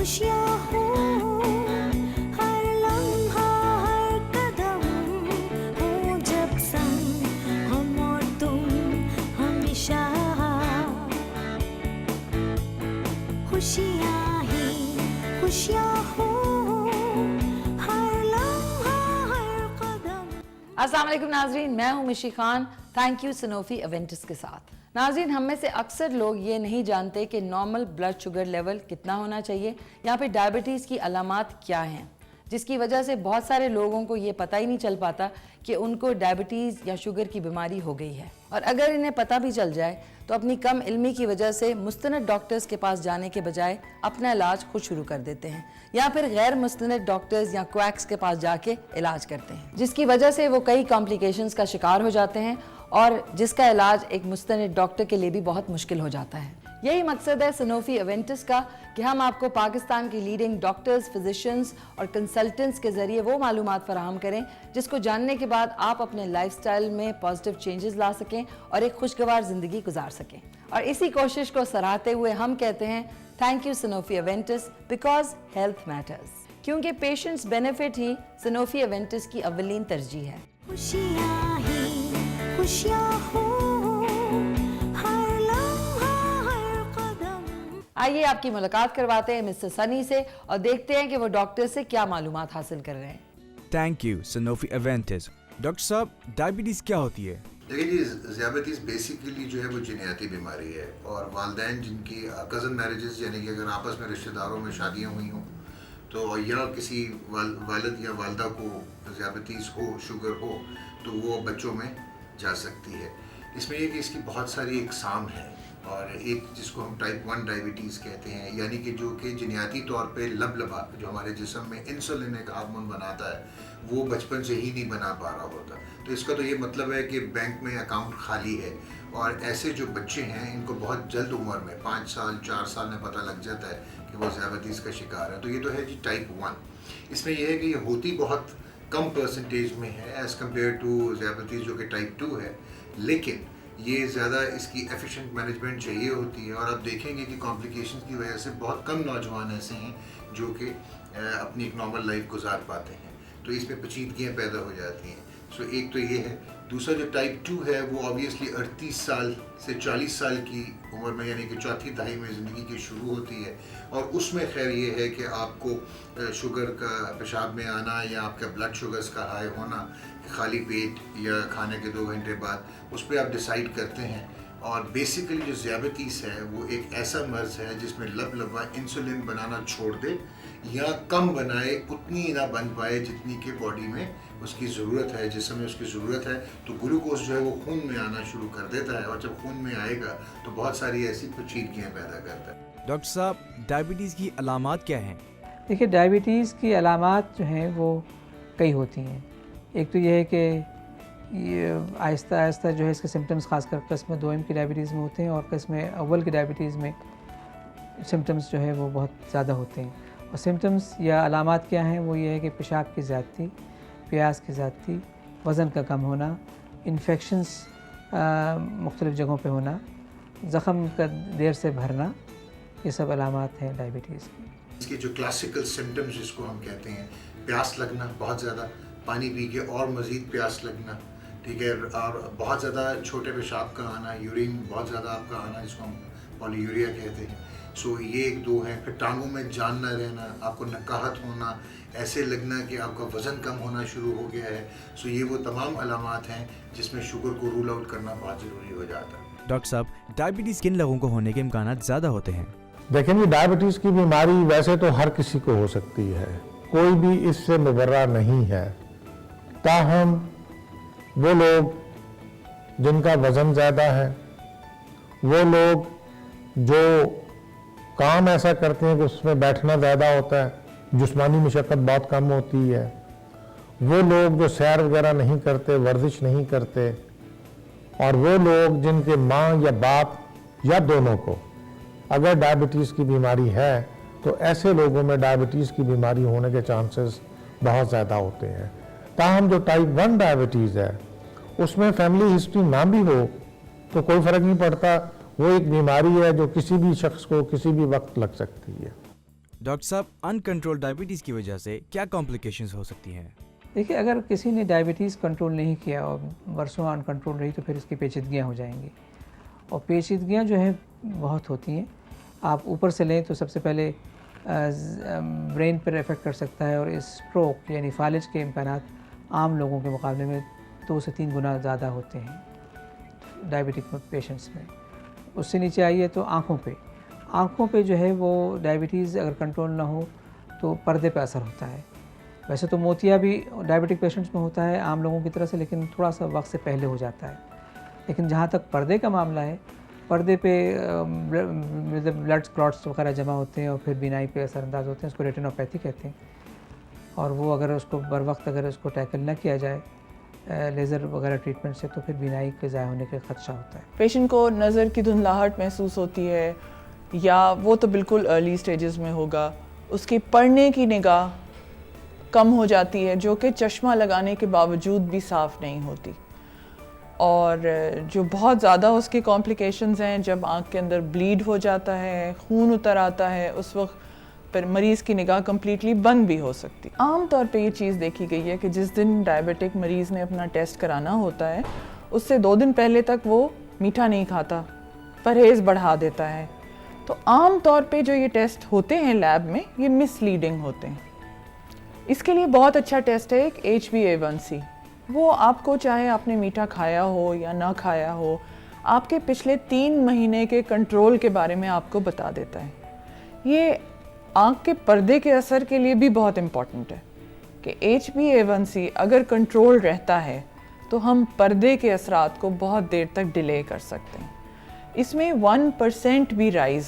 खुशियाँ हो हर लम्हा हर कदम हो जब संग हम और तुम हमेशा खुशियाँ ही खुशियाँ हो हर लम्हा हर कदम। अस्सलाम वालेकुम नाजरीन, मैं हूं मिशी खान। थैंक यू सनोफी एवेंटिस के साथ। नाजरीन, हम में से अक्सर लोग ये नहीं जानते कि नॉर्मल ब्लड शुगर लेवल कितना होना चाहिए या फिर डायबिटीज़ की अलामात क्या हैं, जिसकी वजह से बहुत सारे लोगों को ये पता ही नहीं चल पाता कि उनको डायबिटीज़ या शुगर की बीमारी हो गई है। और अगर इन्हें पता भी चल जाए तो अपनी कम इल्मी की वजह से मुस्तनद डॉक्टर्स के पास जाने के बजाय अपना इलाज खुद शुरू कर देते हैं या फिर गैर मुस्तनद डॉक्टर्स या क्वैक्स के पास जाके इलाज करते हैं, जिसकी वजह से वो कई कॉम्प्लिकेशंस का शिकार हो जाते हैं और जिसका इलाज एक मुस्तनद डॉक्टर के लिए भी बहुत मुश्किल हो जाता है। यही मकसद है सनोफी एवेंटिस का कि हम आपको पाकिस्तान की लीडिंग डॉक्टर्स, फिजिशियंस और कंसल्टेंट्स के जरिए वो मालूमात फराहम करें जिसको जानने के बाद आप अपने लाइफस्टाइल में पॉजिटिव चेंजेस ला सकें और एक खुशगवार ज़िंदगी गुजार सकें। और इसी कोशिश को सराहते हुए हम कहते हैं thank you Sanofi Aventis, because health matters, क्योंकि पेशेंट्स बेनिफिट ही सनोफी एवेंटिस की अव्वलीन तरजीह है। खुशियाँ ही खुशियाँ हो हर लम्हा हर कदम। आइए आपकी मुलाकात करवाते हैं मिस्टर सनी से और देखते हैं कि वो डॉक्टर से क्या मालूमात हासिल कर रहे हैं। Thank you Sanofi Aventis. Doctor साहब, डायबिटीज़ क्या होती है? देखिए जी, ज़ियाबतीस बेसिकली जो है वो जिनयाती बीमारी है और वालदैन जिनकी कज़न मैरिजेस यानी कि अगर आपस में रिश्तेदारों में शादियाँ हुई हों तो या किसी वालिद या वालदा को ज़ियाबतीस हो, शुगर हो, तो वो बच्चों में जा सकती है। इसमें यह कि इसकी बहुत सारी इकसाम हैं और एक जिसको हम टाइप 1 डायबिटीज़ कहते हैं, यानी कि जो कि जिनयाती तौर पे लबलबा जो हमारे जिस्म में इंसुलिन एक हार्मोन बनाता है वो बचपन से ही नहीं बना पा रहा होता। तो इसका तो ये मतलब है कि बैंक में अकाउंट खाली है और ऐसे जो बच्चे हैं इनको बहुत जल्द उम्र में 5 साल 4 साल में पता लग जाता है कि वो ज़ियाबतीस का शिकार है। तो ये तो है जी टाइप 1। इसमें यह है कि ये होती बहुत कम परसेंटेज में है एज़ कम्पेयर टू ज़ियाबतीस जो कि टाइप 2 है, लेकिन ये ज़्यादा इसकी एफिशिएंट मैनेजमेंट चाहिए होती है। और आप देखेंगे कि कॉम्प्लिकेशंस की वजह से बहुत कम नौजवान ऐसे हैं जो कि अपनी एक नॉर्मल लाइफ गुजार पाते हैं, तो इसमें पेचीदगियाँ पैदा हो जाती हैं। सो एक तो ये है। दूसरा जो टाइप 2 है वो ऑब्वियसली 38 साल से 40 साल की उम्र में यानी कि चौथी दहाई में ज़िंदगी की शुरू होती है और उसमें खैर ये है कि आपको शुगर का पेशाब में आना या आपका ब्लड शुगर्स का हाई होना खाली पेट या खाने के 2 घंटे बाद, उस पर आप डिसाइड करते हैं। और बेसिकली जो ज़ियाबतीस है वो एक ऐसा मर्ज़ है जिसमें लबलबा इंसुलिन बनाना छोड़ दे या कम बनाए, उतनी ना बन पाए जितनी के बॉडी में उसकी ज़रूरत है। जिस समय उसकी ज़रूरत है तो ग्लूकोज जो है वो खून में आना शुरू कर देता है और जब खून में आएगा तो बहुत सारी ऐसी पेचीदगियाँ पैदा करता है। डॉक्टर साहब, डायबिटीज़ की अलामात क्या हैं? देखिए, डायबिटीज़ की अलामात जो हैं वो कई होती हैं। एक तो ये है कि ये आहिस्ता आहिस्ता जो है इसके सिम्टम्स खासकर किस्म 2M की डायबिटीज़ में होते हैं और किस्म अव्वल की डायबिटीज़ में सिम्टम्स जो है वो बहुत ज़्यादा होते हैं। और सिम्टम्स या अलामात क्या हैं, वो ये है कि पेशाब की ज़्यादती, प्यास की ज़्यादती, वज़न का कम होना, इन्फेक्शंस मुख्तलिफ़ जगहों पे होना, ज़ख़म का देर से भरना, ये सब अलामात हैं डायबिटीज़ की। इसके जो क्लासिकल सिम्टम्स जिसको हम कहते हैं, प्यास लगना बहुत ज़्यादा, पानी पी के और मज़ीद प्यास लगना, ठीक है, और बहुत ज़्यादा छोटे पेशाब का आना, यूरिन बहुत ज़्यादा आपका आना जिसको हम पॉलीयूरिया कहते हैं। सो ये 1-2 हैं। फिर टांगों में जान ना रहना, आपको नकाहत होना, ऐसे लगना कि आपका वज़न कम होना शुरू हो गया है। सो ये वो तमाम अलामात हैं जिसमें शुगर को रूल आउट करना बहुत ज़रूरी हो जाता है। डॉक्टर साहब, डायबिटीज़ किन लोगों को होने के इम्कान ज़्यादा होते हैं? देखेंगे, डायबिटीज़ की बीमारी वैसे तो हर किसी को हो सकती है, कोई भी इससे मुबर्रा नहीं है। ताहम वो लोग जिनका वज़न ज़्यादा है, वो लोग जो काम ऐसा करते हैं कि उसमें बैठना ज़्यादा होता है, जिस्मानी मशक्क़त बहुत कम होती है, वो लोग जो सैर वगैरह नहीं करते, वर्जिश नहीं करते, और वो लोग जिनके माँ या बाप या दोनों को अगर डायबिटीज़ की बीमारी है तो ऐसे लोगों में डायबिटीज़ की बीमारी होने के चांसेस बहुत ज़्यादा होते हैं। ताहम जो टाइप 1 डायबिटीज़ है उसमें फैमिली हिस्ट्री ना भी हो तो कोई फ़र्क नहीं पड़ता, वो एक बीमारी है जो किसी भी शख्स को किसी भी वक्त लग सकती है। डॉक्टर साहब, अनकंट्रोल्ड डायबिटीज़ की वजह से क्या कॉम्प्लिकेशंस हो सकती हैं? देखिए, अगर किसी ने डायबिटीज़ कंट्रोल नहीं किया और वर्षों अनकंट्रोल रही तो फिर इसकी पेचीदगियाँ हो जाएंगी, और पेचीदगियाँ जो हैं बहुत होती हैं। आप ऊपर से लें तो सबसे पहले ब्रेन पर इफ़ेक्ट कर सकता है, और स्ट्रोक यानी फालिज के इम्कानात आम लोगों के मुकाबले में 2 से 3 गुना ज़्यादा होते हैं डायबिटिक पेशेंट्स में। उससे नीचे आइए तो आँखों पे जो है वो डायबिटीज़ अगर कंट्रोल ना हो तो पर्दे पे असर होता है। वैसे तो मोतिया भी डायबिटिक पेशेंट्स में होता है आम लोगों की तरह से, लेकिन थोड़ा सा वक्त से पहले हो जाता है। लेकिन जहाँ तक पर्दे का मामला है, पर्दे पे ब्लड क्लॉट्स वगैरह जमा होते हैं और फिर बीनाई पे असरअंदाज होते हैं, उसको रेटिनोपैथी कहते हैं। और वो अगर उसको बर वक्त अगर उसको टैकल ना किया जाए लेज़र वगैरह ट्रीटमेंट से, तो फिर बीनाई के ज़ाया होने का खदशा होता है। पेशेंट को नज़र की धुंधलाहट महसूस होती है, या वो तो बिल्कुल अर्ली स्टेजेस में होगा, उसकी पढ़ने की निगाह कम हो जाती है, जो कि चश्मा लगाने के बावजूद भी साफ़ नहीं होती। और जो बहुत ज़्यादा उसके कॉम्प्लिकेशंस हैं, जब आँख के अंदर ब्लीड हो जाता है, खून उतर आता है, उस वक्त पर मरीज़ की निगाह कम्प्लीटली बंद भी हो सकती। आम तौर पे ये चीज़ देखी गई है कि जिस दिन डायबिटिक मरीज़ ने अपना टेस्ट कराना होता है, उससे 2 दिन पहले तक वो मीठा नहीं खाता, परहेज़ बढ़ा देता है। तो आम तौर पे जो ये टेस्ट होते हैं लैब में, ये मिसलीडिंग होते हैं। इसके लिए बहुत अच्छा टेस्ट है एक HbA1c। वो आपको, चाहे आपने मीठा खाया हो या ना खाया हो, आपके पिछले 3 महीने के कंट्रोल के बारे में आपको बता देता है। ये आँख के पर्दे के असर के लिए भी बहुत इम्पॉर्टेंट है कि HbA1c अगर कंट्रोल रहता है तो हम पर्दे के असरात को बहुत देर तक डिले कर सकते हैं। इसमें 1% भी राइज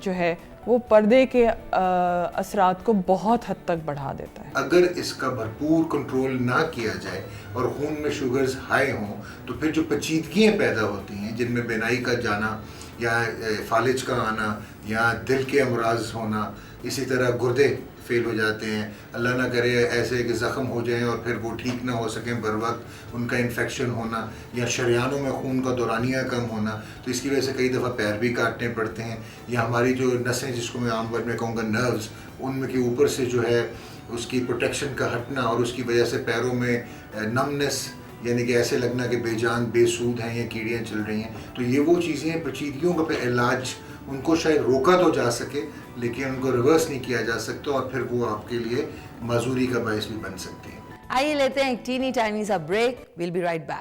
जो है वो पर्दे के असरात को बहुत हद तक बढ़ा देता है। अगर इसका भरपूर कंट्रोल ना किया जाए और खून में शुगर्स हाई हों, तो फिर जो पेचीदगियाँ पैदा होती हैं, जिनमें बीनाई का जाना या फालिज का आना या दिल के अमराज होना, इसी तरह गुर्दे फेल हो जाते हैं, अल्लाह ना करे ऐसे कि ज़ख़म हो जाएं और फिर वो ठीक ना हो सकें बर वक्त, उनका इन्फेक्शन होना या शरियानों में खून का दौरानिया कम होना, तो इसकी वजह से कई दफ़ा पैर भी काटने पड़ते हैं। या हमारी जो नसें, जिसको मैं आम वर्ड में कहूँगा नर्व्स, उनमें के ऊपर से जो है उसकी प्रोटेक्शन का हटना, और उसकी वजह से पैरों में नमनेस, यानी कि ऐसे लगना कि बेजान बेसूद हैं या कीड़ियाँ चल रही हैं। तो ये वो चीज़ें हैं, पेचीदगियों का इलाज उनको शायद रोका तो जा सके, लेकिन उनको रिवर्स नहीं किया जा सकता, और फिर वो आपके लिए माजूरी का बायस भी बन सकती है। आइए लेते हैं एक टीनी टाइनी सा break. Will be right back.